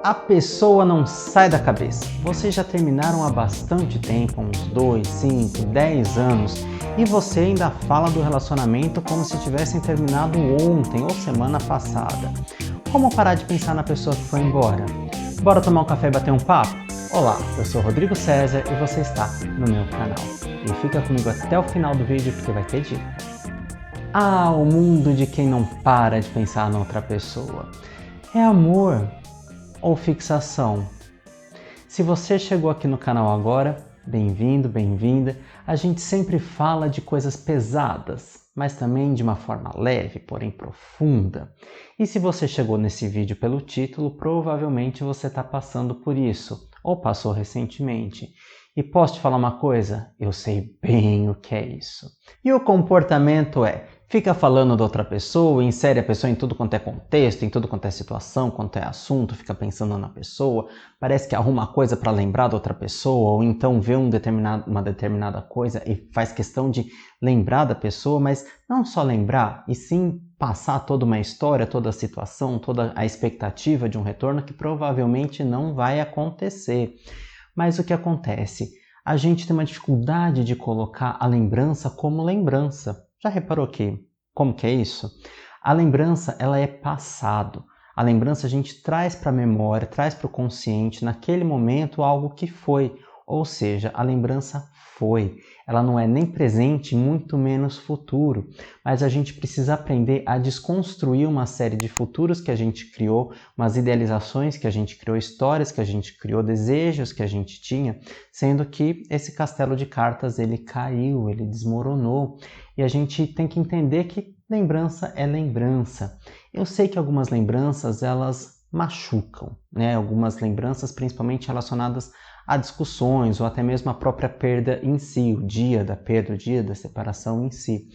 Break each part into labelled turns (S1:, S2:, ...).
S1: A pessoa não sai da cabeça. Vocês já terminaram há bastante tempo, uns 2, 5, 10 anos, e você ainda fala do relacionamento como se tivessem terminado ontem ou semana passada. Como parar de pensar na pessoa que foi embora? Bora tomar um café e bater um papo? Olá, eu sou Rodrigo César e você está no meu canal. E fica comigo até o final do vídeo porque vai ter dica. Ah, o mundo de quem não para de pensar na outra pessoa. É amor ou fixação? Se você chegou aqui no canal agora, bem-vindo, bem-vinda. A gente sempre fala de coisas pesadas, mas também de uma forma leve, porém profunda. E se você chegou nesse vídeo pelo título, provavelmente você está passando por isso, ou passou recentemente. E posso te falar uma coisa? Eu sei bem o que é isso. E o comportamento é: fica falando da outra pessoa, insere a pessoa em tudo quanto é contexto, em tudo quanto é situação, quanto é assunto, fica pensando na pessoa, parece que arruma coisa para lembrar da outra pessoa, ou então vê uma determinada coisa e faz questão de lembrar da pessoa, mas não só lembrar, e sim passar toda uma história, toda a situação, toda a expectativa de um retorno que provavelmente não vai acontecer. Mas o que acontece? A gente tem uma dificuldade de colocar a lembrança como lembrança. Já reparou como que é isso? A lembrança, ela é passado. A lembrança a gente traz para a memória, traz para o consciente, naquele momento, algo que foi. Ou seja, a lembrança foi. Ela não é nem presente, muito menos futuro. Mas a gente precisa aprender a desconstruir uma série de futuros que a gente criou, umas idealizações que a gente criou, histórias que a gente criou, desejos que a gente tinha, sendo que esse castelo de cartas, ele caiu, ele desmoronou. E a gente tem que entender que lembrança é lembrança. Eu sei que algumas lembranças, elas machucam, né? Algumas lembranças principalmente relacionadas a discussões ou até mesmo a própria perda em si, o dia da perda, o dia da separação em si.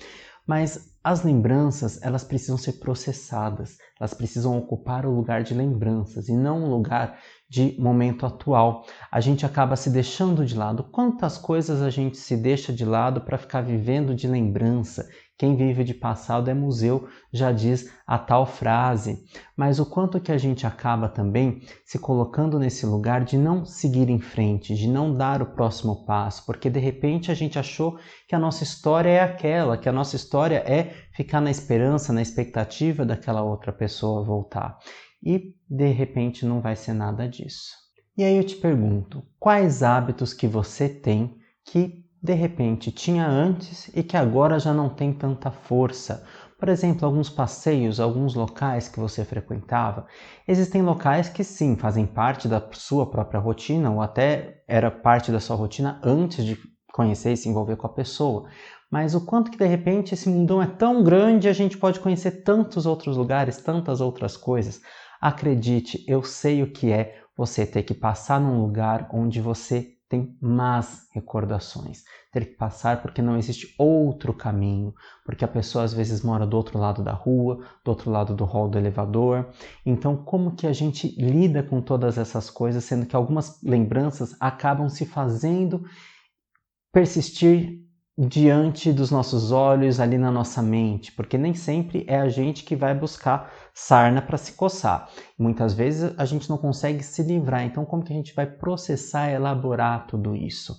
S1: Mas as lembranças, elas precisam ser processadas, elas precisam ocupar o lugar de lembranças e não o lugar de momento atual. A gente acaba se deixando de lado. Quantas coisas a gente se deixa de lado para ficar vivendo de lembrança? Quem vive de passado é museu, já diz a tal frase. Mas o quanto que a gente acaba também se colocando nesse lugar de não seguir em frente, de não dar o próximo passo, porque de repente a gente achou que a nossa história é aquela, que a nossa história é ficar na esperança, na expectativa daquela outra pessoa voltar. E de repente não vai ser nada disso. E aí eu te pergunto, quais hábitos que você tem que de repente tinha antes e que agora já não tem tanta força? Por exemplo, alguns passeios, alguns locais que você frequentava. Existem locais que sim, fazem parte da sua própria rotina ou até era parte da sua rotina antes de conhecer e se envolver com a pessoa. Mas o quanto que de repente esse mundão é tão grande, a gente pode conhecer tantos outros lugares, tantas outras coisas. Acredite, eu sei o que é você ter que passar num lugar onde você tem más recordações. Ter que passar porque não existe outro caminho, porque a pessoa às vezes mora do outro lado da rua, do outro lado do hall do elevador. Então, como que a gente lida com todas essas coisas, sendo que algumas lembranças acabam se fazendo persistir diante dos nossos olhos, ali na nossa mente, porque nem sempre é a gente que vai buscar sarna para se coçar. Muitas vezes a gente não consegue se livrar, então como que a gente vai processar, elaborar tudo isso?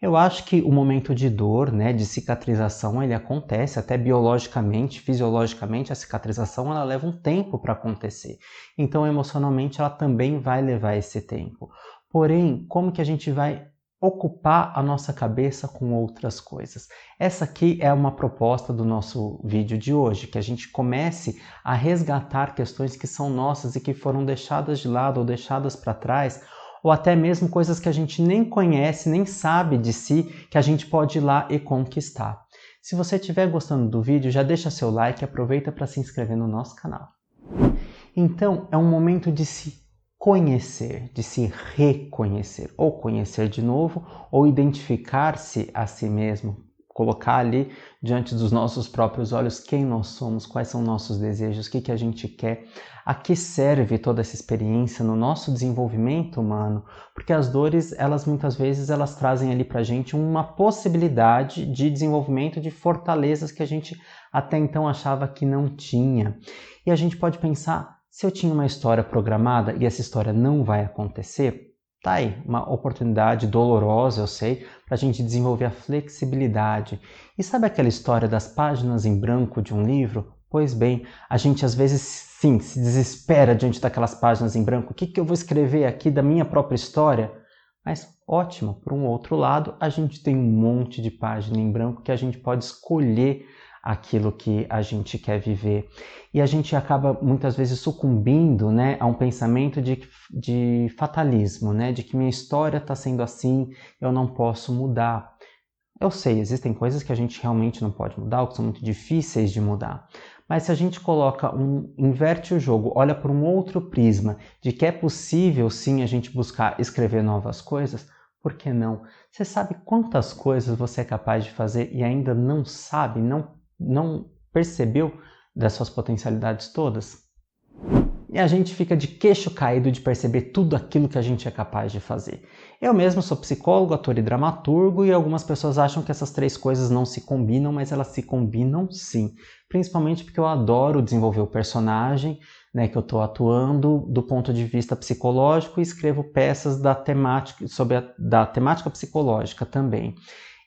S1: Eu acho que o momento de dor, né, de cicatrização, ele acontece até biologicamente, fisiologicamente, a cicatrização ela leva um tempo para acontecer. Então emocionalmente ela também vai levar esse tempo. Porém, como que a gente vai ocupar a nossa cabeça com outras coisas? Essa aqui é uma proposta do nosso vídeo de hoje, que a gente comece a resgatar questões que são nossas e que foram deixadas de lado ou deixadas para trás, ou até mesmo coisas que a gente nem conhece, nem sabe de si, que a gente pode ir lá e conquistar. Se você estiver gostando do vídeo, já deixa seu like e aproveita para se inscrever no nosso canal. Então, é um momento de se conhecer, de se reconhecer, ou conhecer de novo, ou identificar-se a si mesmo, colocar ali diante dos nossos próprios olhos quem nós somos, quais são nossos desejos, o que a gente quer, a que serve toda essa experiência no nosso desenvolvimento humano, porque as dores, elas muitas vezes elas trazem ali pra gente uma possibilidade de desenvolvimento de fortalezas que a gente até então achava que não tinha. E a gente pode pensar, Se eu tinha uma história programada e essa história não vai acontecer, tá aí, uma oportunidade dolorosa, eu sei, para a gente desenvolver a flexibilidade. E sabe aquela história das páginas em branco de um livro? Pois bem, a gente às vezes sim, se desespera diante daquelas páginas em branco. O que eu vou escrever aqui da minha própria história? Mas ótimo, por um outro lado, a gente tem um monte de página em branco que a gente pode escolher aquilo que a gente quer viver. E a gente acaba muitas vezes sucumbindo, né, a um pensamento de fatalismo, né, de que minha história está sendo assim, eu não posso mudar. Eu sei, existem coisas que a gente realmente não pode mudar, ou que são muito difíceis de mudar. Mas se a gente inverte o jogo, olha por um outro prisma, de que é possível sim a gente buscar escrever novas coisas, por que não? Você sabe quantas coisas você é capaz de fazer e ainda não sabe, não percebeu das suas potencialidades todas? E a gente fica de queixo caído de perceber tudo aquilo que a gente é capaz de fazer. Eu mesmo sou psicólogo, ator e dramaturgo, e algumas pessoas acham que essas três coisas não se combinam, mas elas se combinam sim. Principalmente porque eu adoro desenvolver o personagem, né, que eu estou atuando do ponto de vista psicológico, e escrevo peças da temática psicológica também.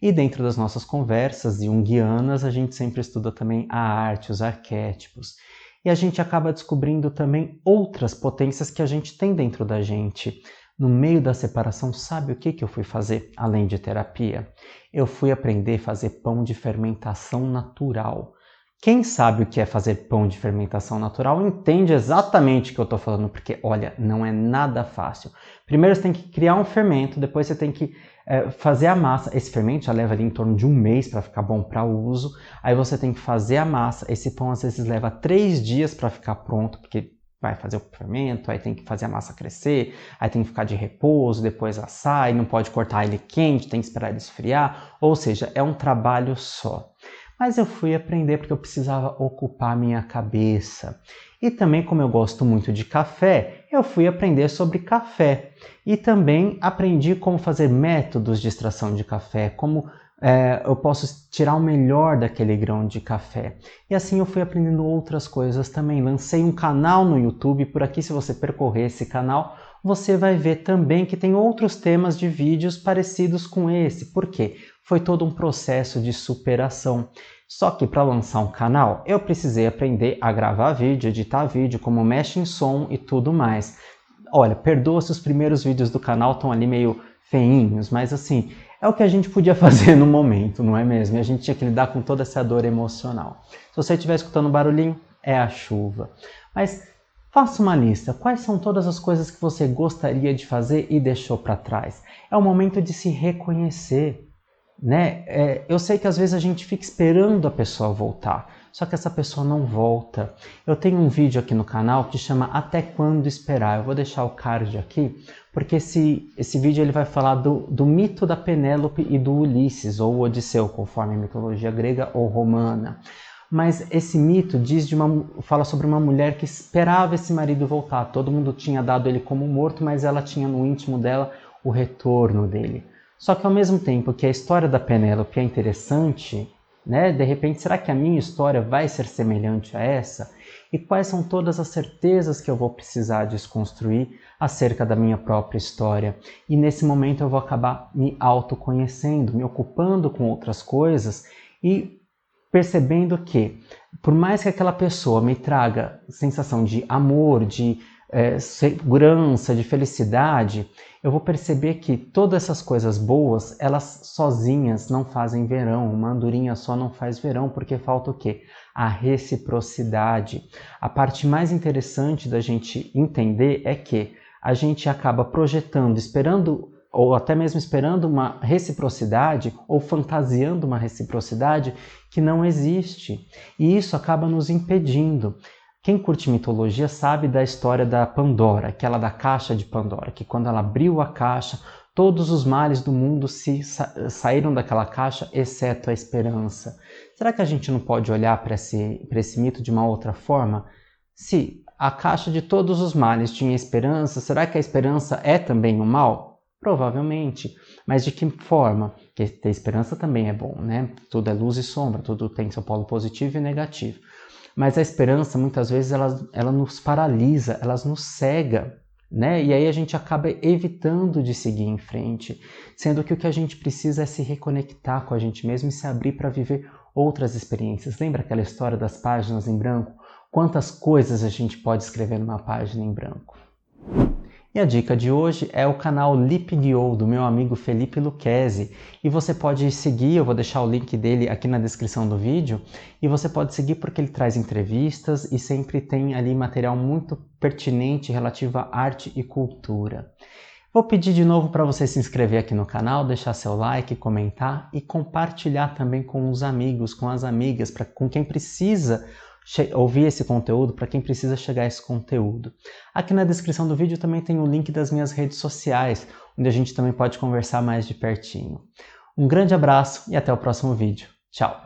S1: E dentro das nossas conversas junguianas, a gente sempre estuda também a arte, os arquétipos. E a gente acaba descobrindo também outras potências que a gente tem dentro da gente. No meio da separação, sabe o que eu fui fazer, além de terapia? Eu fui aprender a fazer pão de fermentação natural. Quem sabe o que é fazer pão de fermentação natural entende exatamente o que eu estou falando, porque, olha, não é nada fácil. Primeiro você tem que criar um fermento, depois você tem que fazer a massa. Esse fermento já leva ali em torno de um mês para ficar bom para uso. Aí você tem que fazer a massa. Esse pão às vezes leva 3 dias para ficar pronto, porque vai fazer o fermento, aí tem que fazer a massa crescer, aí tem que ficar de repouso, depois assar, e não pode cortar ele quente, tem que esperar ele esfriar. Ou seja, é um trabalho só. Mas eu fui aprender porque eu precisava ocupar minha cabeça. E também, como eu gosto muito de café, eu fui aprender sobre café. E também aprendi como fazer métodos de extração de café, como eu posso tirar o melhor daquele grão de café. E assim eu fui aprendendo outras coisas também. Lancei um canal no YouTube, por aqui se você percorrer esse canal, você vai ver também que tem outros temas de vídeos parecidos com esse. Por quê? Foi todo um processo de superação. Só que para lançar um canal, eu precisei aprender a gravar vídeo, editar vídeo, como mexe em som e tudo mais. Olha, perdoa se os primeiros vídeos do canal estão ali meio feinhos, mas assim, é o que a gente podia fazer no momento, não é mesmo? E a gente tinha que lidar com toda essa dor emocional. Se você estiver escutando barulhinho, é a chuva. Mas faça uma lista. Quais são todas as coisas que você gostaria de fazer e deixou para trás? É o momento de se reconhecer. Né? Eu sei que às vezes a gente fica esperando a pessoa voltar, só que essa pessoa não volta. Eu tenho um vídeo aqui no canal que chama Até Quando Esperar. Eu vou deixar o card aqui, porque esse vídeo ele vai falar do mito da Penélope e do Ulisses, ou Odisseu, conforme a mitologia grega ou romana. Mas esse mito fala sobre uma mulher que esperava esse marido voltar. Todo mundo tinha dado ele como morto, mas ela tinha no íntimo dela o retorno dele. Só que ao mesmo tempo que a história da Penélope é interessante, né? De repente, será que a minha história vai ser semelhante a essa? E quais são todas as certezas que eu vou precisar desconstruir acerca da minha própria história? E nesse momento eu vou acabar me autoconhecendo, me ocupando com outras coisas e percebendo que, por mais que aquela pessoa me traga sensação de amor, de segurança, de felicidade, eu vou perceber que todas essas coisas boas, elas sozinhas não fazem verão. Uma andorinha só não faz verão, porque falta o quê? A reciprocidade. A parte mais interessante da gente entender é que a gente acaba projetando, esperando, ou até mesmo esperando uma reciprocidade, ou fantasiando uma reciprocidade que não existe. E isso acaba nos impedindo. Quem curte mitologia sabe da história da Pandora, aquela da caixa de Pandora, que quando ela abriu a caixa, todos os males do mundo saíram daquela caixa, exceto a esperança. Será que a gente não pode olhar para esse mito de uma outra forma? Se a caixa de todos os males tinha esperança, será que a esperança é também o mal? Provavelmente. Mas de que forma? Porque ter esperança também é bom, né? Tudo é luz e sombra, tudo tem seu polo positivo e negativo. Mas a esperança, muitas vezes, ela nos paralisa, ela nos cega, né? E aí a gente acaba evitando de seguir em frente, sendo que o que a gente precisa é se reconectar com a gente mesmo e se abrir para viver outras experiências. Lembra aquela história das páginas em branco? Quantas coisas a gente pode escrever numa página em branco? E a dica de hoje é o canal Lip-Guiou, do meu amigo Felipe Lucchesi. E você pode seguir, eu vou deixar o link dele aqui na descrição do vídeo, e você pode seguir porque ele traz entrevistas e sempre tem ali material muito pertinente relativo à arte e cultura. Vou pedir de novo para você se inscrever aqui no canal, deixar seu like, comentar e compartilhar também com os amigos, com as amigas, com quem precisa ouvir esse conteúdo, para quem precisa chegar a esse conteúdo. Aqui na descrição do vídeo também tem o link das minhas redes sociais, onde a gente também pode conversar mais de pertinho. Um grande abraço e até o próximo vídeo. Tchau!